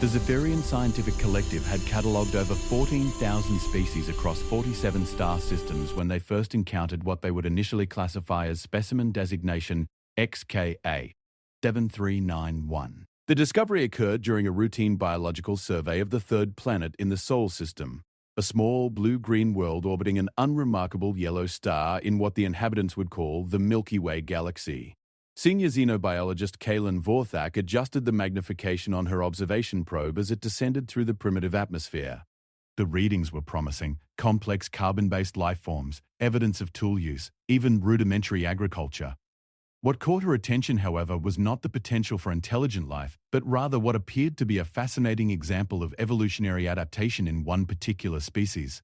The Zephyrian Scientific Collective had catalogued over 14,000 species across 47 star systems when they first encountered what they would initially classify as specimen designation XKA 7391. The discovery occurred during a routine biological survey of the third planet in the Sol system, a small blue-green world orbiting an unremarkable yellow star in what the inhabitants would call the Milky Way galaxy. Senior xenobiologist Kaylin Vorthak adjusted the magnification on her observation probe as it descended through the primitive atmosphere. The readings were promising: complex carbon-based life forms, evidence of tool use, even rudimentary agriculture. What caught her attention, however, was not the potential for intelligent life, but rather what appeared to be a fascinating example of evolutionary adaptation in one particular species.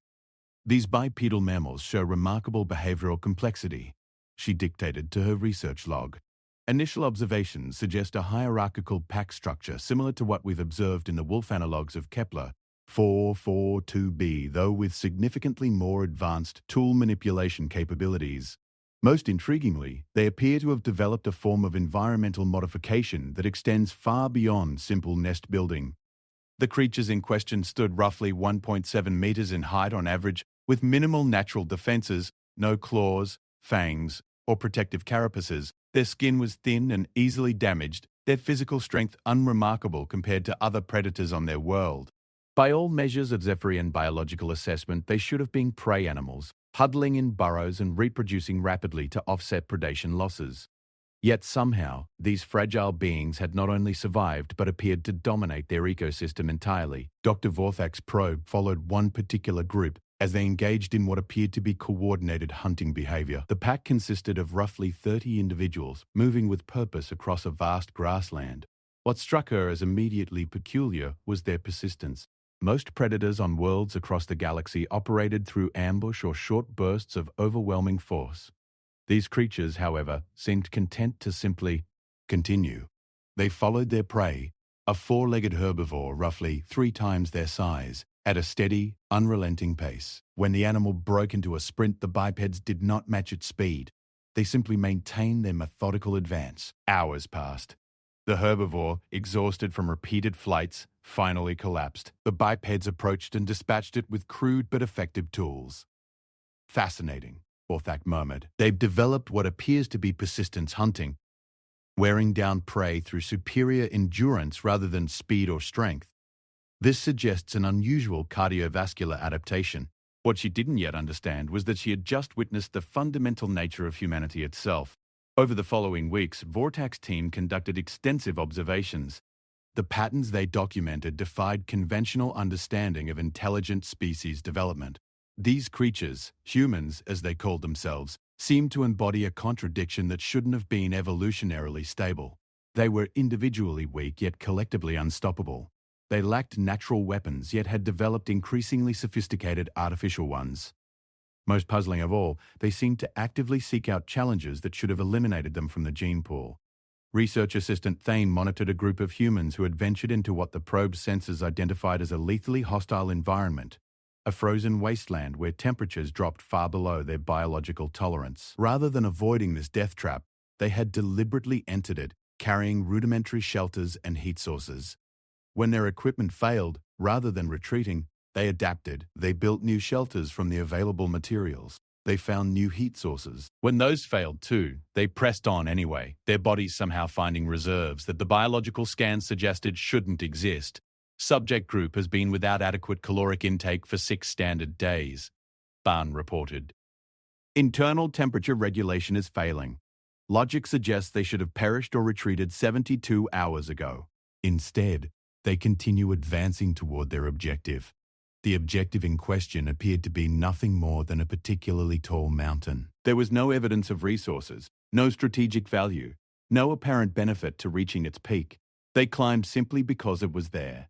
These bipedal mammals show remarkable behavioral complexity, she dictated to her research log. Initial observations suggest a hierarchical pack structure similar to what we've observed in the wolf analogues of Kepler 442b, though with significantly more advanced tool manipulation capabilities. Most intriguingly, they appear to have developed a form of environmental modification that extends far beyond simple nest building. The creatures in question stood roughly 1.7 meters in height on average, with minimal natural defenses, no claws, fangs, or protective carapaces. Their skin was thin and easily damaged, their physical strength unremarkable compared to other predators on their world. By all measures of Zephyrian biological assessment, they should have been prey animals, huddling in burrows and reproducing rapidly to offset predation losses. Yet somehow, these fragile beings had not only survived but appeared to dominate their ecosystem entirely. Dr. Vorthak's probe followed one particular group as they engaged in what appeared to be coordinated hunting behavior. The pack consisted of roughly 30 individuals, moving with purpose across a vast grassland. What struck her as immediately peculiar was their persistence. Most predators on worlds across the galaxy operated through ambush or short bursts of overwhelming force. These creatures, however, seemed content to simply continue. They followed their prey, a four-legged herbivore roughly 3 times their size, at a steady, unrelenting pace. When the animal broke into a sprint, the bipeds did not match its speed. They simply maintained their methodical advance. Hours passed. The herbivore, exhausted from repeated flights, finally collapsed. The bipeds approached and dispatched it with crude but effective tools. Fascinating, Vorthak murmured. They've developed what appears to be persistence hunting, wearing down prey through superior endurance rather than speed or strength. This suggests an unusual cardiovascular adaptation. What she didn't yet understand was that she had just witnessed the fundamental nature of humanity itself. Over the following weeks, Vorthak's team conducted extensive observations. The patterns they documented defied conventional understanding of intelligent species development. These creatures, humans as they called themselves, seemed to embody a contradiction that shouldn't have been evolutionarily stable. They were individually weak yet collectively unstoppable. They lacked natural weapons yet had developed increasingly sophisticated artificial ones. Most puzzling of all, they seemed to actively seek out challenges that should have eliminated them from the gene pool. Research assistant Thane monitored a group of humans who had ventured into what the probe's sensors identified as a lethally hostile environment, a frozen wasteland where temperatures dropped far below their biological tolerance. Rather than avoiding this death trap, they had deliberately entered it, carrying rudimentary shelters and heat sources. When their equipment failed, rather than retreating, they adapted. They built new shelters from the available materials. They found new heat sources. When those failed too, they pressed on anyway, their bodies somehow finding reserves that the biological scans suggested shouldn't exist. Subject group has been without adequate caloric intake for 6 standard days, Barn reported. Internal temperature regulation is failing. Logic suggests they should have perished or retreated 72 hours ago. Instead, they continue advancing toward their objective. The objective in question appeared to be nothing more than a particularly tall mountain. There was no evidence of resources, no strategic value, no apparent benefit to reaching its peak. They climbed simply because it was there.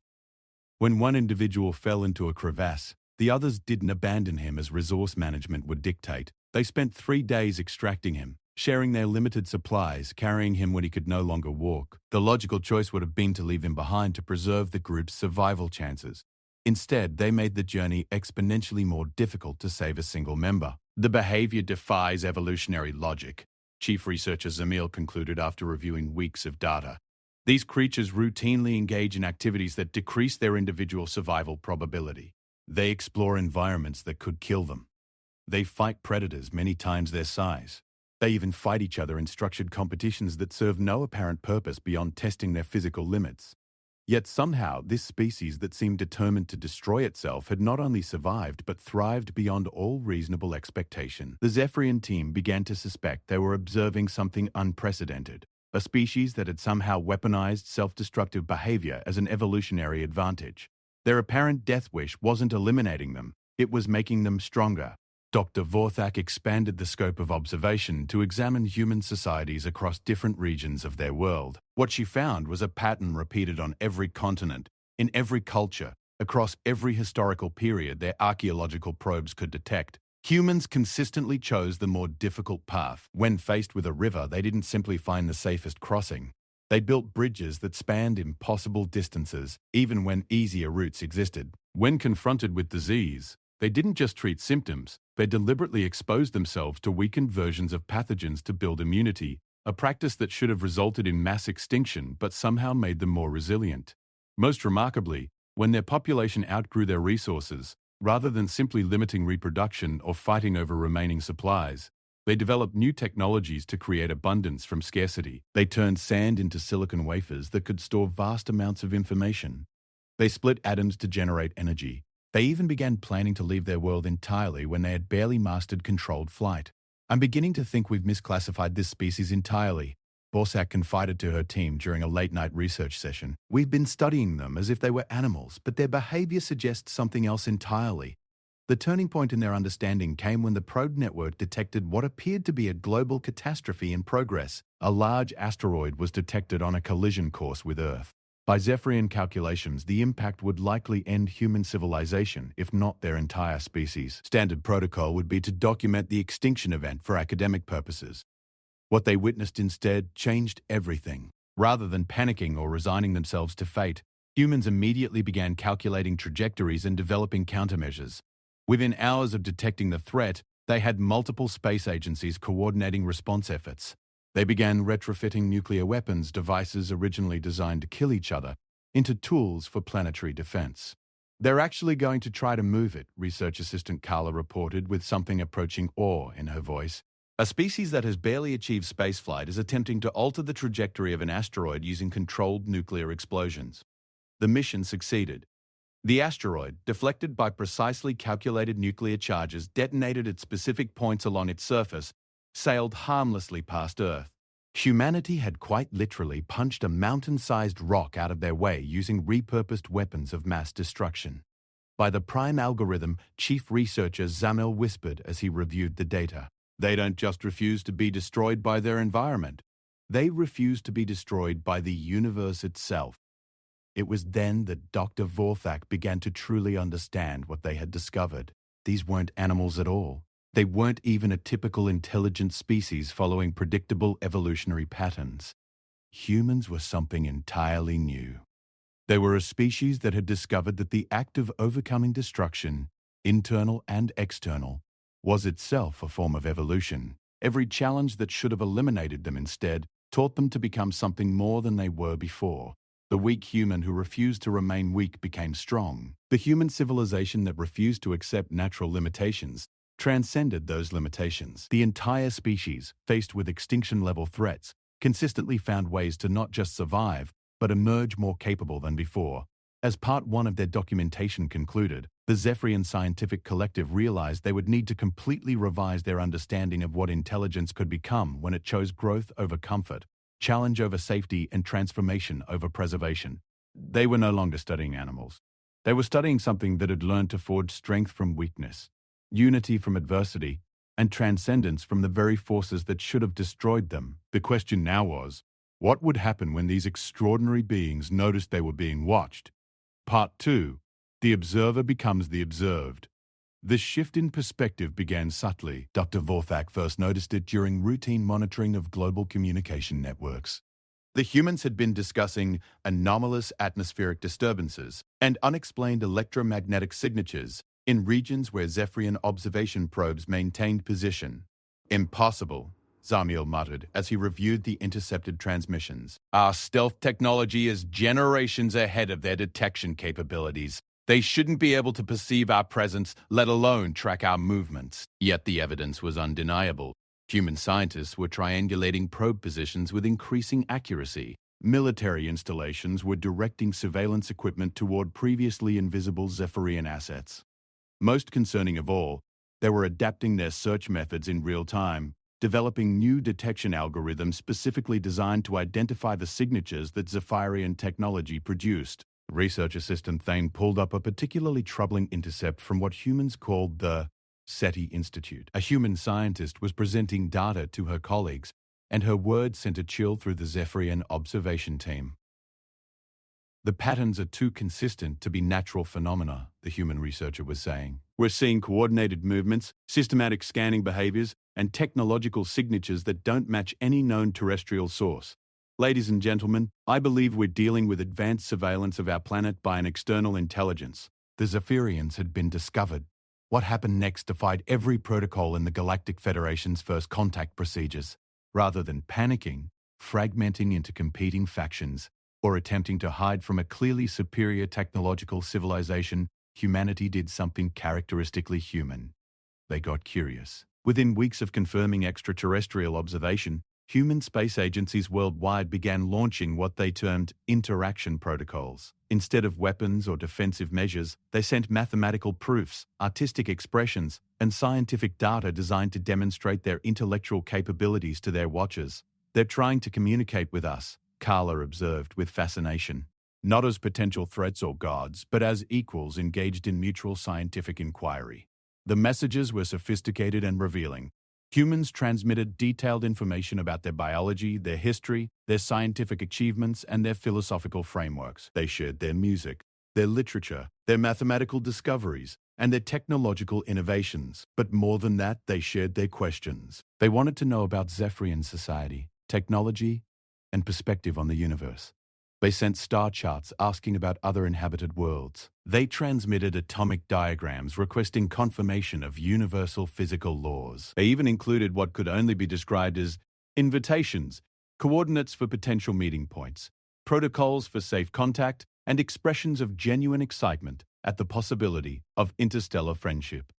When one individual fell into a crevasse, the others didn't abandon him as resource management would dictate. They spent 3 days extracting him, sharing their limited supplies, carrying him when he could no longer walk. The logical choice would have been to leave him behind to preserve the group's survival chances. Instead, they made the journey exponentially more difficult to save a single member. The behavior defies evolutionary logic, Chief Researcher Zamil concluded after reviewing weeks of data. These creatures routinely engage in activities that decrease their individual survival probability. They explore environments that could kill them. They fight predators many times their size. They even fight each other in structured competitions that serve no apparent purpose beyond testing their physical limits. Yet somehow, this species that seemed determined to destroy itself had not only survived but thrived beyond all reasonable expectation. The Zephyrian team began to suspect they were observing something unprecedented, a species that had somehow weaponized self-destructive behavior as an evolutionary advantage. Their apparent death wish wasn't eliminating them, it was making them stronger. Dr. Vorthak expanded the scope of observation to examine human societies across different regions of their world. What she found was a pattern repeated on every continent, in every culture, across every historical period their archaeological probes could detect. Humans consistently chose the more difficult path. When faced with a river, they didn't simply find the safest crossing. They built bridges that spanned impossible distances, even when easier routes existed. When confronted with disease, they didn't just treat symptoms, they deliberately exposed themselves to weakened versions of pathogens to build immunity, a practice that should have resulted in mass extinction but somehow made them more resilient. Most remarkably, when their population outgrew their resources, rather than simply limiting reproduction or fighting over remaining supplies, they developed new technologies to create abundance from scarcity. They turned sand into silicon wafers that could store vast amounts of information. They split atoms to generate energy. They even began planning to leave their world entirely when they had barely mastered controlled flight. "I'm beginning to think we've misclassified this species entirely," Borsak confided to her team during a late-night research session. "We've been studying them as if they were animals, but their behavior suggests something else entirely." The turning point in their understanding came when the probe network detected what appeared to be a global catastrophe in progress. A large asteroid was detected on a collision course with Earth. By Zephyrian calculations, the impact would likely end human civilization, if not their entire species. Standard protocol would be to document the extinction event for academic purposes. What they witnessed instead changed everything. Rather than panicking or resigning themselves to fate, humans immediately began calculating trajectories and developing countermeasures. Within hours of detecting the threat, they had multiple space agencies coordinating response efforts. They began retrofitting nuclear weapons, devices originally designed to kill each other, into tools for planetary defense. "They're actually going to try to move it," research assistant Carla reported with something approaching awe in her voice. "A species that has barely achieved spaceflight is attempting to alter the trajectory of an asteroid using controlled nuclear explosions." The mission succeeded. The asteroid, deflected by precisely calculated nuclear charges detonated at specific points along its surface, sailed harmlessly past Earth. Humanity had quite literally punched a mountain-sized rock out of their way using repurposed weapons of mass destruction. By the prime algorithm, Chief Researcher Zamel whispered as he reviewed the data. "They don't just refuse to be destroyed by their environment. They refuse to be destroyed by the universe itself." It was then that Dr. Vorthak began to truly understand what they had discovered. These weren't animals at all. They weren't even a typical intelligent species following predictable evolutionary patterns. Humans were something entirely new. They were a species that had discovered that the act of overcoming destruction, internal and external, was itself a form of evolution. Every challenge that should have eliminated them instead taught them to become something more than they were before. The weak human who refused to remain weak became strong. The human civilization that refused to accept natural limitations transcended those limitations. The entire species, faced with extinction-level threats, consistently found ways to not just survive, but emerge more capable than before. As Part 1 of their documentation concluded, the Zephyrian Scientific Collective realized they would need to completely revise their understanding of what intelligence could become when it chose growth over comfort, challenge over safety, and transformation over preservation. They were no longer studying animals. They were studying something that had learned to forge strength from weakness, unity from adversity, and transcendence from the very forces that should have destroyed them. The question now was, what would happen when these extraordinary beings noticed they were being watched? Part 2. The observer becomes the observed. This shift in perspective began subtly. Dr. Vorthak first noticed it during routine monitoring of global communication networks. The humans had been discussing anomalous atmospheric disturbances and unexplained electromagnetic signatures in regions where Zephyrian observation probes maintained position. "Impossible," Zamiel muttered as he reviewed the intercepted transmissions. Our stealth technology is generations ahead of their detection capabilities. They shouldn't be able to perceive our presence, let alone track our movements. Yet the evidence was undeniable. Human scientists were triangulating probe positions with increasing accuracy. Military installations were directing surveillance equipment toward previously invisible Zephyrian assets. Most concerning of all, they were adapting their search methods in real time, developing new detection algorithms specifically designed to identify the signatures that Zephyrian technology produced. Research assistant Thane pulled up a particularly troubling intercept from what humans called the SETI Institute. A human scientist was presenting data to her colleagues, and her words sent a chill through the Zephyrian observation team. The patterns are too consistent to be natural phenomena, the human researcher was saying. We're seeing coordinated movements, systematic scanning behaviors, and technological signatures that don't match any known terrestrial source. Ladies and gentlemen, I believe we're dealing with advanced surveillance of our planet by an external intelligence. The Zephyrians had been discovered. What happened next defied every protocol in the Galactic Federation's first contact procedures. Rather than panicking, fragmenting into competing factions, or attempting to hide from a clearly superior technological civilization, humanity did something characteristically human. They got curious. Within weeks of confirming extraterrestrial observation, human space agencies worldwide began launching what they termed interaction protocols. Instead of weapons or defensive measures, they sent mathematical proofs, artistic expressions, and scientific data designed to demonstrate their intellectual capabilities to their watchers. They're trying to communicate with us, Carla observed with fascination. Not as potential threats or gods, but as equals engaged in mutual scientific inquiry. The messages were sophisticated and revealing. Humans transmitted detailed information about their biology, their history, their scientific achievements, and their philosophical frameworks. They shared their music, their literature, their mathematical discoveries, and their technological innovations. But more than that, they shared their questions. They wanted to know about Zephyrian society, technology, and perspective on the universe. They sent star charts asking about other inhabited worlds. They transmitted atomic diagrams requesting confirmation of universal physical laws. They even included what could only be described as invitations, coordinates for potential meeting points, protocols for safe contact, and expressions of genuine excitement at the possibility of interstellar friendship.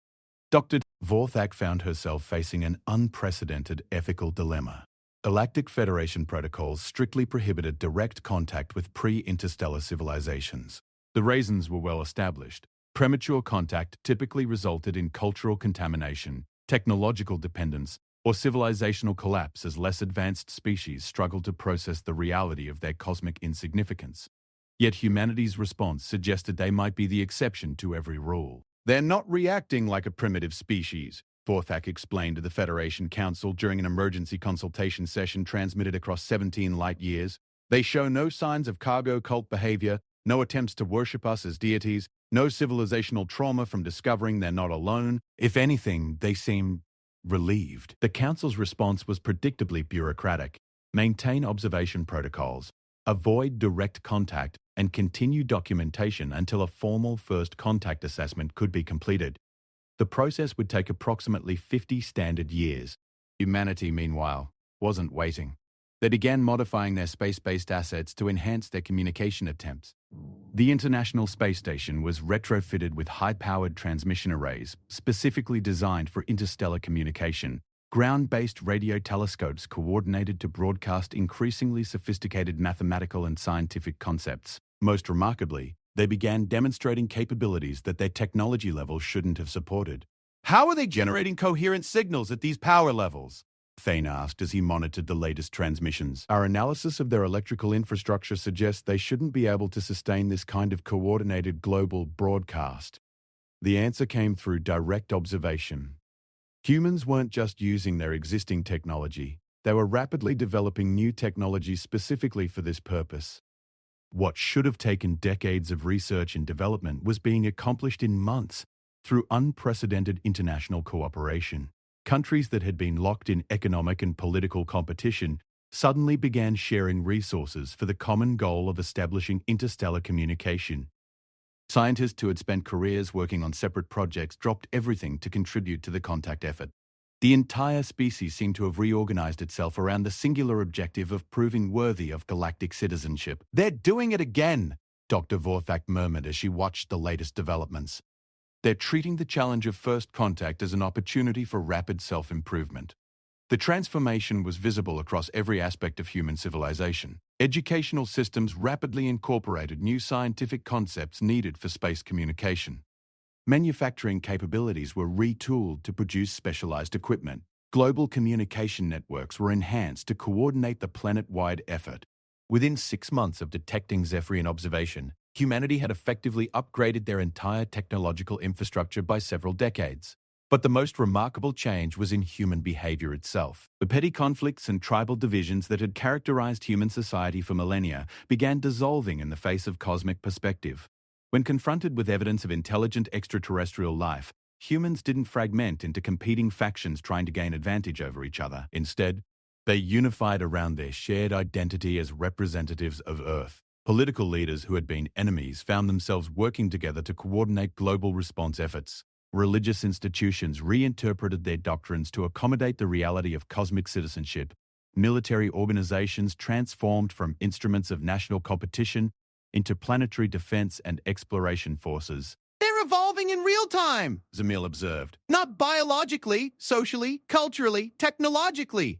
Dr. Vorthak found herself facing an unprecedented ethical dilemma. Galactic Federation protocols strictly prohibited direct contact with pre-interstellar civilizations. The reasons were well established. Premature contact typically resulted in cultural contamination, technological dependence, or civilizational collapse as less advanced species struggled to process the reality of their cosmic insignificance. Yet humanity's response suggested they might be the exception to every rule. They're not reacting like a primitive species, Vorthak explained to the Federation Council during an emergency consultation session transmitted across 17 light years. They show no signs of cargo cult behavior, no attempts to worship us as deities, no civilizational trauma from discovering they're not alone. If anything, they seem relieved. The Council's response was predictably bureaucratic. Maintain observation protocols, avoid direct contact, and continue documentation until a formal first contact assessment could be completed. The process would take approximately 50 standard years. Humanity, meanwhile, wasn't waiting. They began modifying their space-based assets to enhance their communication attempts. The International Space Station was retrofitted with high-powered transmission arrays specifically designed for interstellar communication. Ground-based radio telescopes coordinated to broadcast increasingly sophisticated mathematical and scientific concepts. Most remarkably, they began demonstrating capabilities that their technology levels shouldn't have supported. How are they generating coherent signals at these power levels? Thane asked as he monitored the latest transmissions. Our analysis of their electrical infrastructure suggests they shouldn't be able to sustain this kind of coordinated global broadcast. The answer came through direct observation. Humans weren't just using their existing technology. They were rapidly developing new technology specifically for this purpose. What should have taken decades of research and development was being accomplished in months through unprecedented international cooperation. Countries that had been locked in economic and political competition suddenly began sharing resources for the common goal of establishing interstellar communication. Scientists who had spent careers working on separate projects dropped everything to contribute to the contact effort. The entire species seemed to have reorganized itself around the singular objective of proving worthy of galactic citizenship. "They're doing it again," Dr. Vorthak murmured as she watched the latest developments. "They're treating the challenge of first contact as an opportunity for rapid self-improvement." The transformation was visible across every aspect of human civilization. Educational systems rapidly incorporated new scientific concepts needed for space communication. Manufacturing capabilities were retooled to produce specialized equipment. Global communication networks were enhanced to coordinate the planet-wide effort. Within 6 months of detecting Zephyrian observation, humanity had effectively upgraded their entire technological infrastructure by several decades. But the most remarkable change was in human behavior itself. The petty conflicts and tribal divisions that had characterized human society for millennia began dissolving in the face of cosmic perspective. When confronted with evidence of intelligent extraterrestrial life, humans didn't fragment into competing factions trying to gain advantage over each other. Instead, they unified around their shared identity as representatives of Earth. Political leaders who had been enemies found themselves working together to coordinate global response efforts. Religious institutions reinterpreted their doctrines to accommodate the reality of cosmic citizenship. Military organizations transformed from instruments of national competition into planetary defense and exploration forces. "They're evolving in real time," Zamil observed. "Not biologically, socially, culturally, technologically."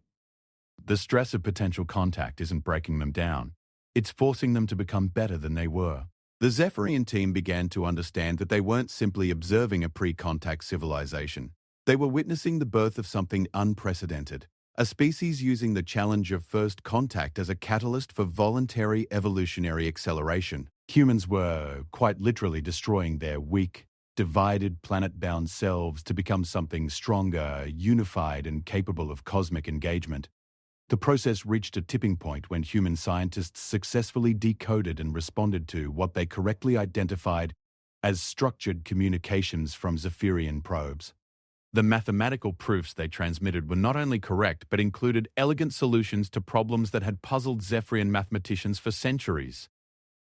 The stress of potential contact isn't breaking them down. It's forcing them to become better than they were. The Zephyrian team began to understand that they weren't simply observing a pre-contact civilization. They were witnessing the birth of something unprecedented, a species using the challenge of first contact as a catalyst for voluntary evolutionary acceleration. Humans were, quite literally, destroying their weak, divided, planet-bound selves to become something stronger, unified, and capable of cosmic engagement. The process reached a tipping point when human scientists successfully decoded and responded to what they correctly identified as structured communications from Zephyrian probes. The mathematical proofs they transmitted were not only correct, but included elegant solutions to problems that had puzzled Zephyrian mathematicians for centuries.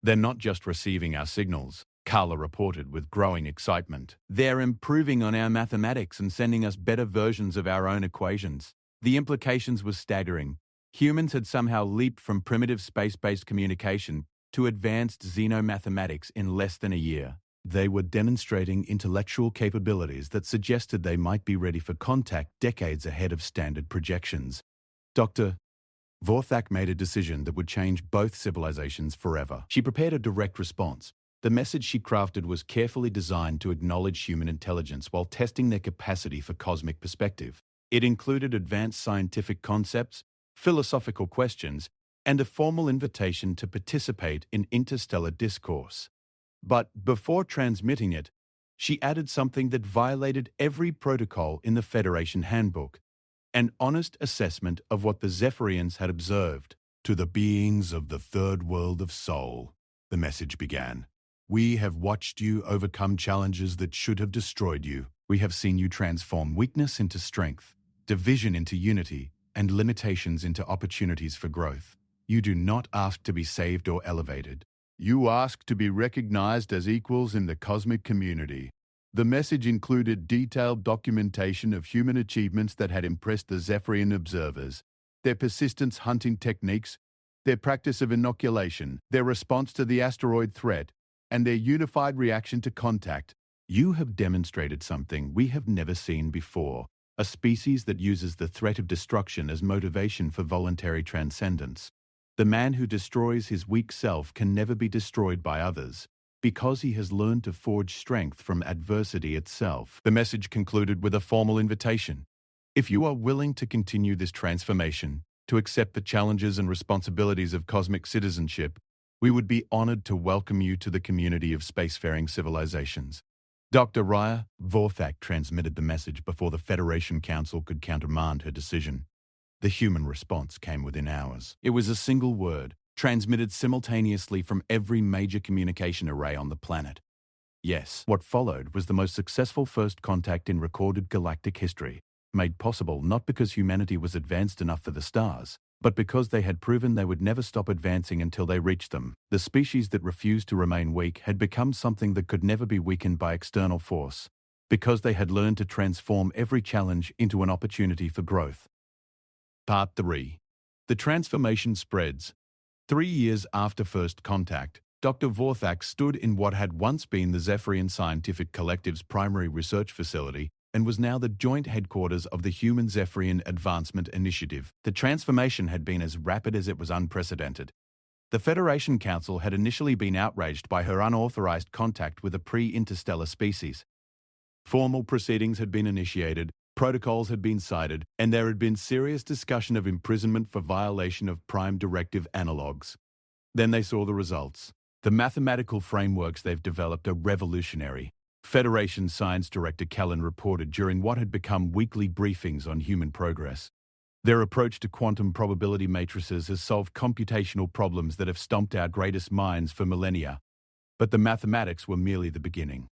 "They're not just receiving our signals," Carla reported with growing excitement. "They're improving on our mathematics and sending us better versions of our own equations." The implications were staggering. Humans had somehow leaped from primitive space-based communication to advanced xenomathematics in less than a year. They were demonstrating intellectual capabilities that suggested they might be ready for contact decades ahead of standard projections. Dr. Vorthak made a decision that would change both civilizations forever. She prepared a direct response. The message she crafted was carefully designed to acknowledge human intelligence while testing their capacity for cosmic perspective. It included advanced scientific concepts, philosophical questions, and a formal invitation to participate in interstellar discourse. But before transmitting it, she added something that violated every protocol in the Federation handbook: an honest assessment of what the Zephyrians had observed. "To the beings of the third world of Sol," the message began. "We have watched you overcome challenges that should have destroyed you. We have seen you transform weakness into strength, division into unity, and limitations into opportunities for growth. You do not ask to be saved or elevated. You ask to be recognized as equals in the cosmic community." The message included detailed documentation of human achievements that had impressed the Zephyrian observers: their persistence hunting techniques, their practice of inoculation, their response to the asteroid threat, and their unified reaction to contact. "You have demonstrated something we have never seen before, a species that uses the threat of destruction as motivation for voluntary transcendence. The man who destroys his weak self can never be destroyed by others, because he has learned to forge strength from adversity itself." The message concluded with a formal invitation. "If you are willing to continue this transformation, to accept the challenges and responsibilities of cosmic citizenship, we would be honored to welcome you to the community of spacefaring civilizations." Dr. Raya Vorthak transmitted the message before the Federation Council could countermand her decision. The human response came within hours. It was a single word, transmitted simultaneously from every major communication array on the planet. Yes, what followed was the most successful first contact in recorded galactic history, made possible not because humanity was advanced enough for the stars, but because they had proven they would never stop advancing until they reached them. The species that refused to remain weak had become something that could never be weakened by external force. because they had learned to transform every challenge into an opportunity for growth. Part 3. The transformation spreads. 3 years after first contact, Dr. Vorthak stood in what had once been the Zephyrian Scientific Collective's primary research facility and was now the joint headquarters of the Human Zephyrian Advancement Initiative. The transformation had been as rapid as it was unprecedented. The Federation Council had initially been outraged by her unauthorized contact with a pre-interstellar species. Formal proceedings had been initiated, protocols had been cited, and there had been serious discussion of imprisonment for violation of Prime Directive analogues. Then they saw the results. The mathematical frameworks they've developed are revolutionary. Federation Science Director Callan reported during what had become weekly briefings on human progress. Their approach to quantum probability matrices has solved computational problems that have stomped our greatest minds for millennia. But the mathematics were merely the beginning.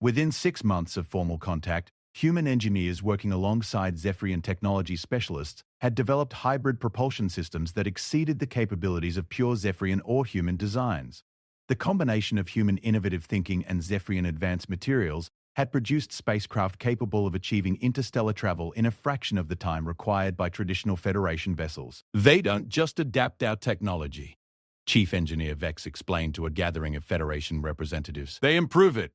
Within 6 months of formal contact, human engineers working alongside Zephyrian technology specialists had developed hybrid propulsion systems that exceeded the capabilities of pure Zephyrian or human designs. The combination of human innovative thinking and Zephyrian advanced materials had produced spacecraft capable of achieving interstellar travel in a fraction of the time required by traditional Federation vessels. They don't just adapt our technology, Chief Engineer Vex explained to a gathering of Federation representatives. They improve it.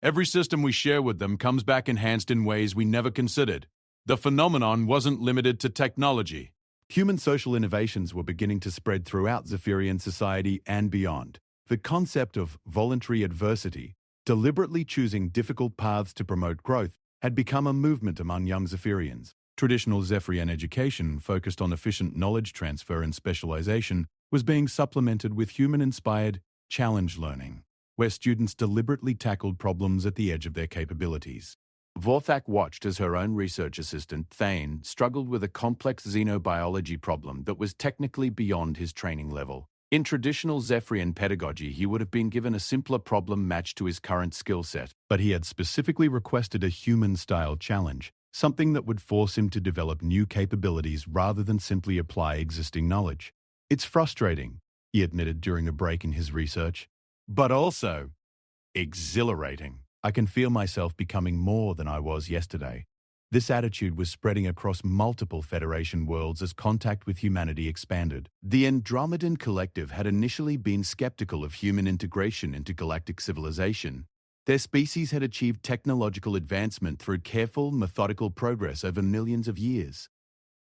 Every system we share with them comes back enhanced in ways we never considered. The phenomenon wasn't limited to technology. Human social innovations were beginning to spread throughout Zephyrian society and beyond. The concept of voluntary adversity, deliberately choosing difficult paths to promote growth, had become a movement among young Zephyrians. Traditional Zephyrian education, focused on efficient knowledge transfer and specialization, was being supplemented with human-inspired challenge learning, where students deliberately tackled problems at the edge of their capabilities. Vorthak watched as her own research assistant, Thane, struggled with a complex xenobiology problem that was technically beyond his training level. In traditional Zephyrian pedagogy, he would have been given a simpler problem matched to his current skill set, but he had specifically requested a human-style challenge, something that would force him to develop new capabilities rather than simply apply existing knowledge. It's frustrating, he admitted during a break in his research, but also exhilarating. I can feel myself becoming more than I was yesterday. This attitude was spreading across multiple Federation worlds as contact with humanity expanded. The Andromedan Collective had initially been skeptical of human integration into galactic civilization. Their species had achieved technological advancement through careful, methodical progress over millions of years.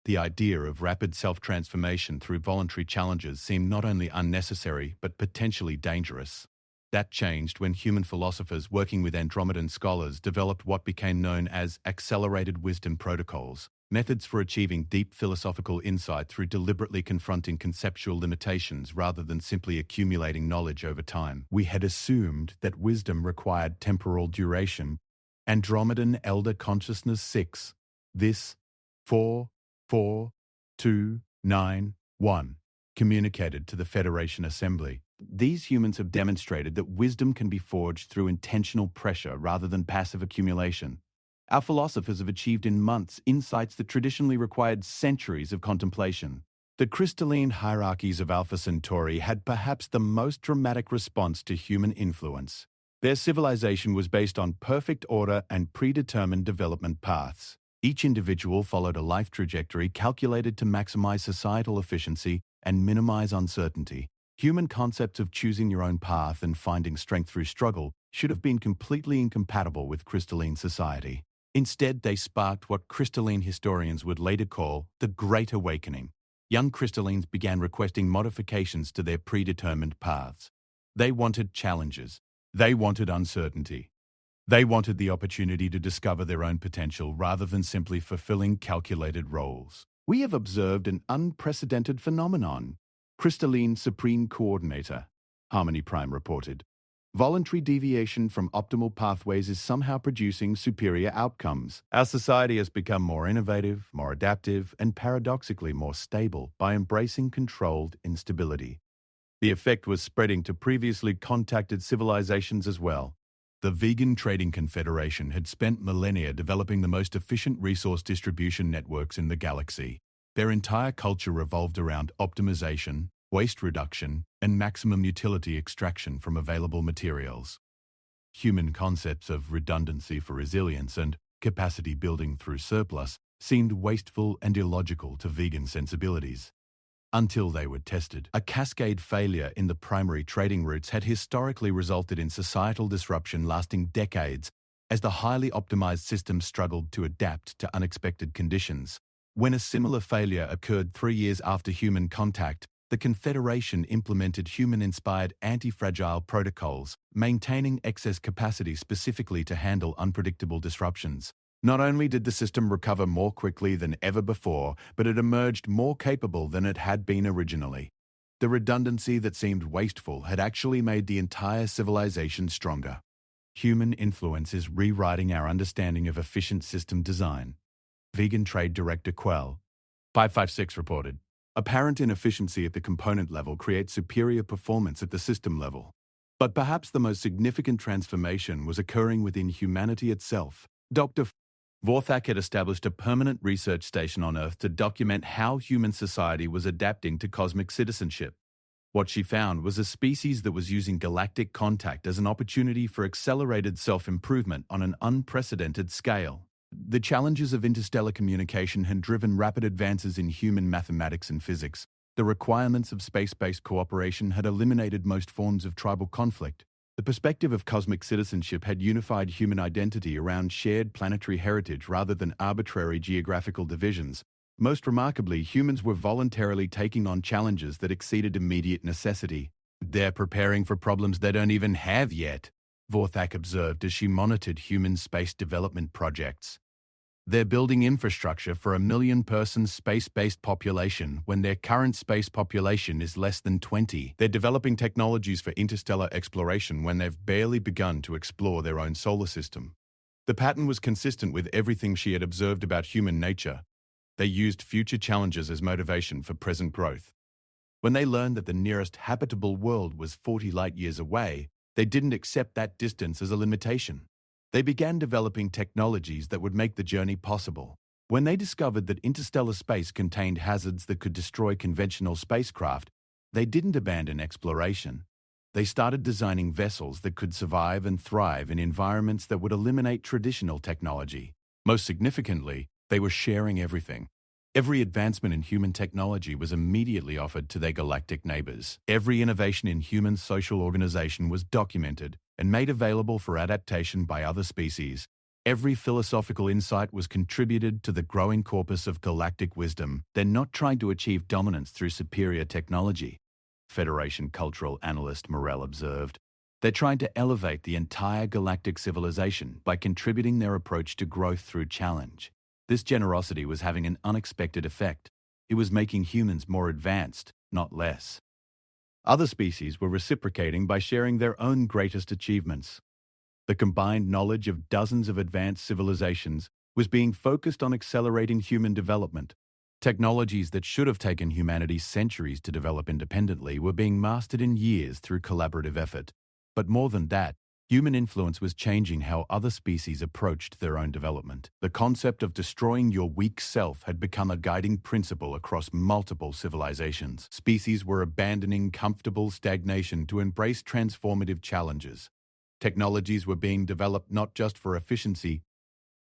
The idea of rapid self-transformation through voluntary challenges seemed not only unnecessary but potentially dangerous. That changed when human philosophers working with Andromedan scholars developed what became known as accelerated wisdom protocols, methods for achieving deep philosophical insight through deliberately confronting conceptual limitations rather than simply accumulating knowledge over time. We had assumed that wisdom required temporal duration. Andromedan Elder Consciousness 6. This 44291 communicated to the Federation Assembly. These humans have demonstrated that wisdom can be forged through intentional pressure rather than passive accumulation. Our philosophers have achieved in months insights that traditionally required centuries of contemplation. The crystalline hierarchies of Alpha Centauri had perhaps the most dramatic response to human influence. Their civilization was based on perfect order and predetermined development paths. Each individual followed a life trajectory calculated to maximize societal efficiency and minimize uncertainty. Human concepts of choosing your own path and finding strength through struggle should have been completely incompatible with crystalline society. Instead, they sparked what crystalline historians would later call the Great Awakening. Young crystallines began requesting modifications to their predetermined paths. They wanted challenges. They wanted uncertainty. They wanted the opportunity to discover their own potential rather than simply fulfilling calculated roles. We have observed an unprecedented phenomenon. Crystalline Supreme Coordinator, Harmony Prime reported. Voluntary deviation from optimal pathways is somehow producing superior outcomes. Our society has become more innovative, more adaptive, and paradoxically more stable by embracing controlled instability. The effect was spreading to previously contacted civilizations as well. The Vegan Trading Confederation had spent millennia developing the most efficient resource distribution networks in the galaxy. Their entire culture revolved around optimization, waste reduction, and maximum utility extraction from available materials. Human concepts of redundancy for resilience and capacity building through surplus seemed wasteful and illogical to vegan sensibilities. Until they were tested, a cascade failure in the primary trading routes had historically resulted in societal disruption lasting decades as the highly optimized system struggled to adapt to unexpected conditions. When a similar failure occurred 3 years after human contact, the Confederation implemented human-inspired anti-fragile protocols, maintaining excess capacity specifically to handle unpredictable disruptions. Not only did the system recover more quickly than ever before, but it emerged more capable than it had been originally. The redundancy that seemed wasteful had actually made the entire civilization stronger. Human influence is rewriting our understanding of efficient system design. Vegan Trade Director Quell, 556 reported. Apparent inefficiency at the component level creates superior performance at the system level. But perhaps the most significant transformation was occurring within humanity itself. Dr. Vorthak had established a permanent research station on Earth to document how human society was adapting to cosmic citizenship. What she found was a species that was using galactic contact as an opportunity for accelerated self-improvement on an unprecedented scale. The challenges of interstellar communication had driven rapid advances in human mathematics and physics. The requirements of space-based cooperation had eliminated most forms of tribal conflict. The perspective of cosmic citizenship had unified human identity around shared planetary heritage rather than arbitrary geographical divisions. Most remarkably, humans were voluntarily taking on challenges that exceeded immediate necessity. They're preparing for problems they don't even have yet, Vorthak observed as she monitored human space development projects. They're building infrastructure for a 1 million-person space-based population when their current space population is less than 20. They're developing technologies for interstellar exploration when they've barely begun to explore their own solar system. The pattern was consistent with everything she had observed about human nature. They used future challenges as motivation for present growth. When they learned that the nearest habitable world was 40 light-years away, they didn't accept that distance as a limitation. They began developing technologies that would make the journey possible. When they discovered that interstellar space contained hazards that could destroy conventional spacecraft, they didn't abandon exploration. They started designing vessels that could survive and thrive in environments that would eliminate traditional technology. Most significantly, they were sharing everything. Every advancement in human technology was immediately offered to their galactic neighbors. Every innovation in human social organization was documented and made available for adaptation by other species. Every philosophical insight was contributed to the growing corpus of galactic wisdom. They're not trying to achieve dominance through superior technology, Federation cultural analyst Morel observed. They're trying to elevate the entire galactic civilization by contributing their approach to growth through challenge. This generosity was having an unexpected effect. It was making humans more advanced, not less. Other species were reciprocating by sharing their own greatest achievements. The combined knowledge of dozens of advanced civilizations was being focused on accelerating human development. Technologies that should have taken humanity centuries to develop independently were being mastered in years through collaborative effort. But more than that, human influence was changing how other species approached their own development. The concept of destroying your weak self had become a guiding principle across multiple civilizations. Species were abandoning comfortable stagnation to embrace transformative challenges. Technologies were being developed not just for efficiency,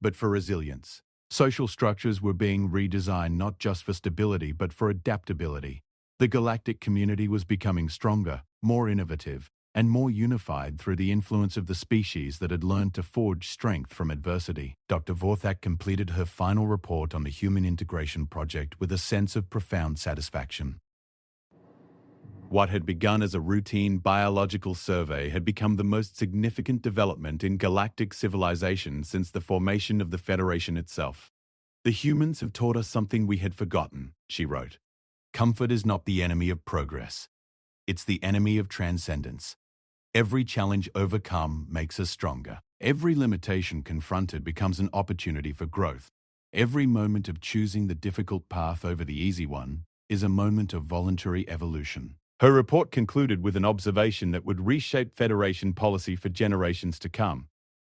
but for resilience. Social structures were being redesigned not just for stability, but for adaptability. The galactic community was becoming stronger, more innovative, and more unified through the influence of the species that had learned to forge strength from adversity. Dr. Vorthak completed her final report on the Human Integration Project with a sense of profound satisfaction. What had begun as a routine biological survey had become the most significant development in galactic civilization since the formation of the Federation itself. The humans have taught us something we had forgotten, she wrote. Comfort is not the enemy of progress. It's the enemy of transcendence. Every challenge overcome makes us stronger. Every limitation confronted becomes an opportunity for growth. Every moment of choosing the difficult path over the easy one is a moment of voluntary evolution. Her report concluded with an observation that would reshape Federation policy for generations to come.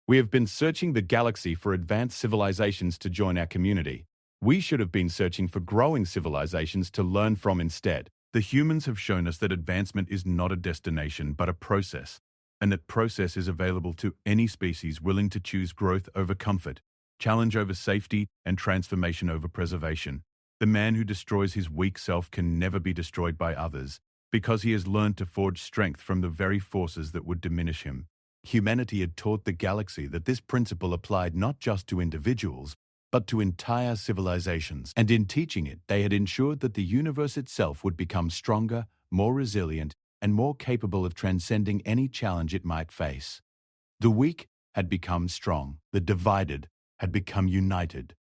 We have been searching the galaxy for advanced civilizations to join our community. We should have been searching for growing civilizations to learn from instead. The humans have shown us that advancement is not a destination, but a process. and that process is available to any species willing to choose growth over comfort, challenge over safety, and transformation over preservation. The man who destroys his weak self can never be destroyed by others, because he has learned to forge strength from the very forces that would diminish him. Humanity had taught the galaxy that this principle applied not just to individuals, but to entire civilizations, and in teaching it, they had ensured that the universe itself would become stronger, more resilient, and more capable of transcending any challenge it might face. The weak had become strong, the divided had become united,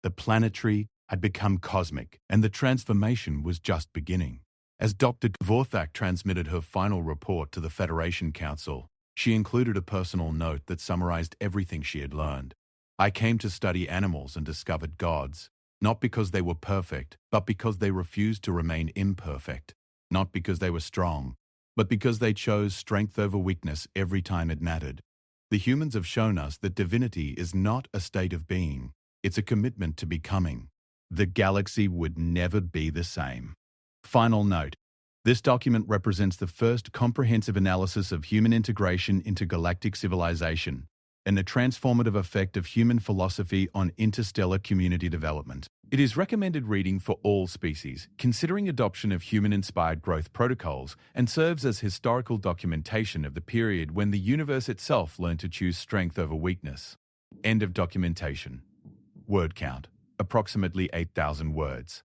the planetary had become cosmic, and the transformation was just beginning. As Dr. Dvorthak transmitted her final report to the Federation Council, she included a personal note that summarized everything she had learned. I came to study animals and discovered gods, not because they were perfect, but because they refused to remain imperfect, not because they were strong, but because they chose strength over weakness every time it mattered. The humans have shown us that divinity is not a state of being, it's a commitment to becoming. The galaxy would never be the same. Final note. This document represents the first comprehensive analysis of human integration into galactic civilization and the transformative effect of human philosophy on interstellar community development. It is recommended reading for all species, considering adoption of human-inspired growth protocols, and serves as historical documentation of the period when the universe itself learned to choose strength over weakness. End of documentation. Word count, approximately 8,000 words.